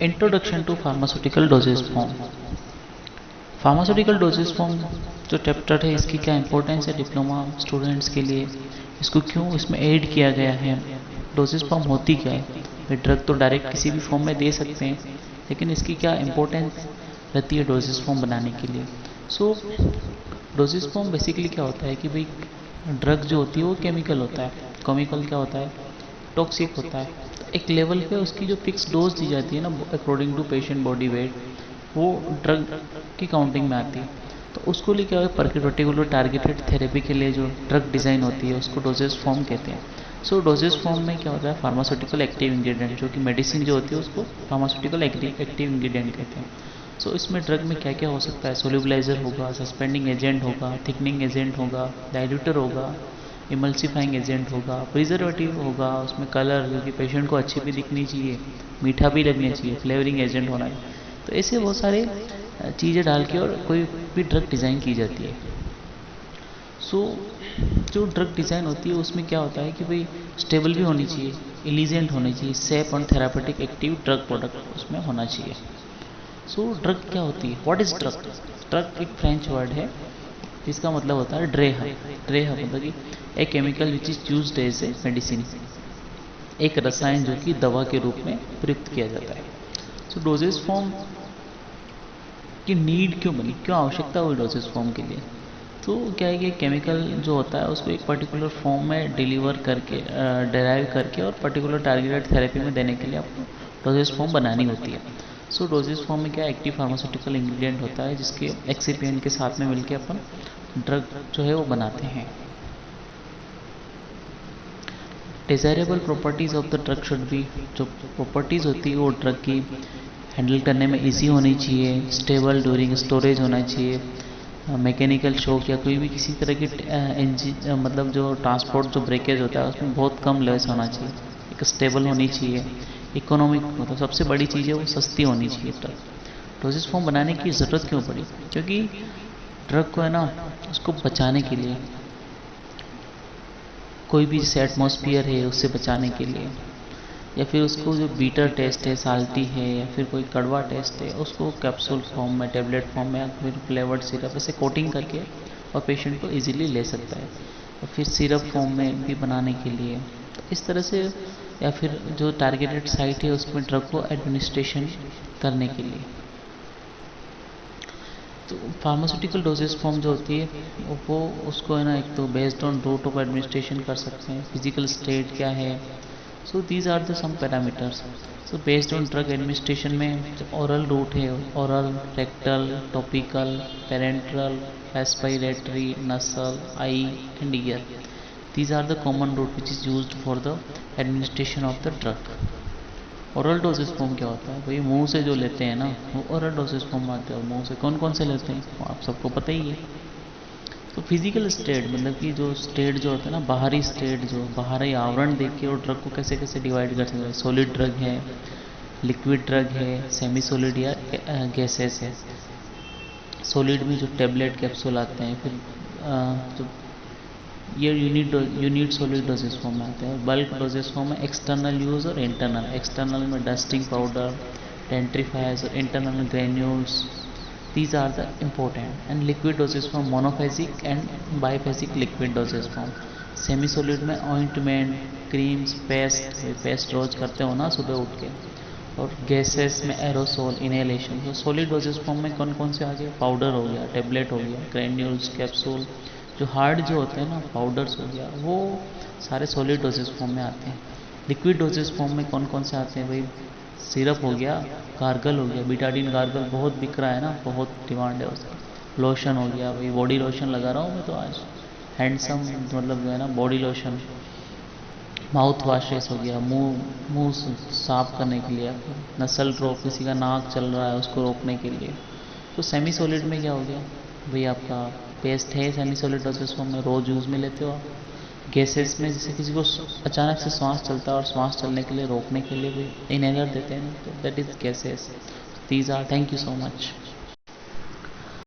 Introduction to pharmaceutical dosages form. Pharmaceutical dosages form जो chapter है, इसकी क्या इंपॉर्टेंस है डिप्लोमा स्टूडेंट्स के लिए, इसको क्यों इसमें ऐड किया गया है, डोजेज फॉर्म होती क्या है। ड्रग तो डायरेक्ट किसी भी फॉर्म में दे सकते हैं, लेकिन इसकी क्या इंपॉर्टेंस रहती है डोजेज फॉर्म बनाने के लिए। सो डोजेज फॉर्म बेसिकली क्या होता है कि भाई ड्रग जो होती है वो केमिकल होता है। केमिकल क्या होता है, टॉक्सिक होता है। एक लेवल पे उसकी जो फिक्स डोज दी जाती है ना, according to patient body weight, वो ड्रग की काउंटिंग में आती है। तो उसको लिए क्या है, पर्टिकुलर टारगेटेड थेरेपी के लिए जो ड्रग डिज़ाइन होती है उसको डोजेज फॉर्म कहते हैं। सो डोजेज फॉर्म में क्या होता है, फार्मास्यूटिकल एक्टिव इंग्रेडिएंट, जो कि मेडिसिन जो होती है उसको फार्मास्यूटिकल एक्टिव इंग्रेडिएंट कहते हैं। सो इसमें ड्रग में क्या क्या हो सकता है, सोल्यूबलाइजर होगा, सस्पेंडिंग एजेंट होगा, थिकनिंग एजेंट होगा, डाइल्यूटर होगा, इमल्सिफाइंग एजेंट होगा, प्रिजर्वेटिव होगा, उसमें कलर जो कि पेशेंट को अच्छी भी दिखनी चाहिए, मीठा भी लगना चाहिए, फ्लेवरिंग एजेंट होना है। तो ऐसे बहुत सारे चीज़ें डाल के और कोई भी ड्रग डिज़ाइन की जाती है। सो जो ड्रग डिज़ाइन होती है उसमें क्या होता है कि भाई स्टेबल भी होनी चाहिए, इलीजेंट होनी चाहिए, सेफ और थेरापेटिक एक्टिव ड्रग प्रोडक्ट उसमें होना चाहिए। सो ड्रग क्या होती है, व्हाट इज ड्रग। ड्रग एक फ्रेंच वर्ड है जिसका मतलब होता है ड्रेहा। ड्रेहा मतलब कि a chemical which is used as a medicine, एक रसायन जो कि दवा के रूप में प्रयुक्त किया जाता है। सो डोजेज फॉर्म की नीड क्यों बनी, क्यों आवश्यकता हुई डोजेज फॉर्म के लिए। तो क्या है कि केमिकल जो होता है उसको एक पर्टिकुलर फॉर्म में डिलीवर करके, डेराइव करके और पर्टिकुलर टारगेटेड थेरेपी में देने के लिए आपको डोजेज फॉर्म बनानी होती है। सो डोजेज फॉर्म में क्या एक्टिव फार्मास्यूटिकल इंग्रेडिएंट होता है जिसके एक्सिपिएंट के साथ में मिलकर अपन ड्रग जो है वो बनाते हैं। Desirable properties of the drug should be, जो प्रॉपर्टीज़ होती है वो ड्रग की हैंडल करने में इजी होनी चाहिए, स्टेबल ड्यूरिंग स्टोरेज होना चाहिए, मैकेनिकल शॉक या कोई भी किसी तरह की इंजन मतलब जो ट्रांसपोर्ट जो ब्रेकेज होता है उसमें बहुत कम लेस होना चाहिए, एक स्टेबल होनी चाहिए, इकोनॉमिक मतलब सबसे बड़ी चीज़ है वो सस्ती होनी चाहिए ड्रग। डोजेज फॉर्म बनाने की ज़रूरत क्यों पड़ी, क्योंकि ड्रग को है ना उसको बचाने के लिए, कोई भी जैसे एटमॉस्फियर है उससे बचाने के लिए, या फिर उसको जो बीटर टेस्ट है, साल्टी है, या फिर कोई कड़वा टेस्ट है, उसको कैप्सूल फॉर्म में, टेबलेट फॉर्म में, या फिर फ्लेवर्ड सिरप ऐसे कोटिंग करके और पेशेंट को इजीली ले सकता है। और फिर सिरप फॉर्म में भी बनाने के लिए तो इस तरह से, या फिर जो टारगेटेड साइट है उसमें ड्रग को एडमिनिस्ट्रेशन करने के लिए। तो फार्मास्यूटिकल डोजेज फॉर्म जो होती है वो उसको है ना एक तो based on route of administration कर सकते हैं, फिजिकल स्टेट क्या है। So these are the some parameters. So based on drug administration में जो ओरल रूट है, oral, rectal, topical, parenteral, respiratory, nasal, eye and ear, these are the common route which is used for the administration of the drug। Oral doses form क्या होता है भाई, मुंह से जो लेते हैं ना वो ओरल डोजेज फॉर्म आते हैं। और मुंह से कौन कौन से लेते हैं वो आप सबको पता ही है। तो फिजिकल स्टेट मतलब कि जो स्टेट जो होता है ना, बाहरी स्टेट, जो बाहरी आवरण देख के और ड्रग को कैसे कैसे डिवाइड कर सकते हैं। सॉलिड ड्रग है, लिक्विड ड्रग है, सेमी सॉलिड या गैसेस है। सॉलिड में जो टेबलेट कैप्सूल आते हैं, फिर जो ये यूनिट सॉलिड डोजेज फॉर्म में आते हैं। और बल्क डोजेज फॉर्म में एक्सटर्नल यूज़ और इंटरनल। एक्सटर्नल में डस्टिंग पाउडर, डेंट्रीफायर्स और internal granules, these are the important। and liquid dosage form monophasic and biphasic liquid dosage form। Semi solid में ointment, creams, paste रोज करते हो ना सुबह उठ के। और गैसेस में एरोसोल, इनहेलेशन। तो सॉलिड डोजेज फॉर्म में कौन कौन से आ गए, पाउडर हो गया, टेबलेट हो गया, ग्रैन्यूल्स, कैप्सूल। जो हार्ड जो होते हैं ना, पाउडर्स हो गया, वो सारे सॉलिड डोजेज फॉर्म में आते हैं। लिक्विड डोजेज फॉर्म में कौन कौन से आते हैं भाई, सिरप हो गया, गार्गल हो गया, बिटाडीन गार्गल बहुत बिक रहा है ना, बहुत डिमांड है उसका। लोशन हो गया भाई, बॉडी लोशन लगा रहा हूँ मैं तो आज, हैंडसम मतलब जो है ना बॉडी लोशन। माउथ वॉशेस हो गया, मुंह साफ करने के लिए। नसल ड्रॉप, किसी का नाक चल रहा है उसको रोकने के लिए। तो सेमी सॉलिड में क्या हो गया भाई, आपका पेस्ट है सेमी सॉलिड डोजेज फॉर्म में, रोज यूज़ में लेते हो आप। गैसेस में जैसे किसी को अचानक से श्वास चलता है और श्वास चलने के लिए रोकने के लिए भी इनहेलर देते हैं, तो that is gases. These are, thank you so much.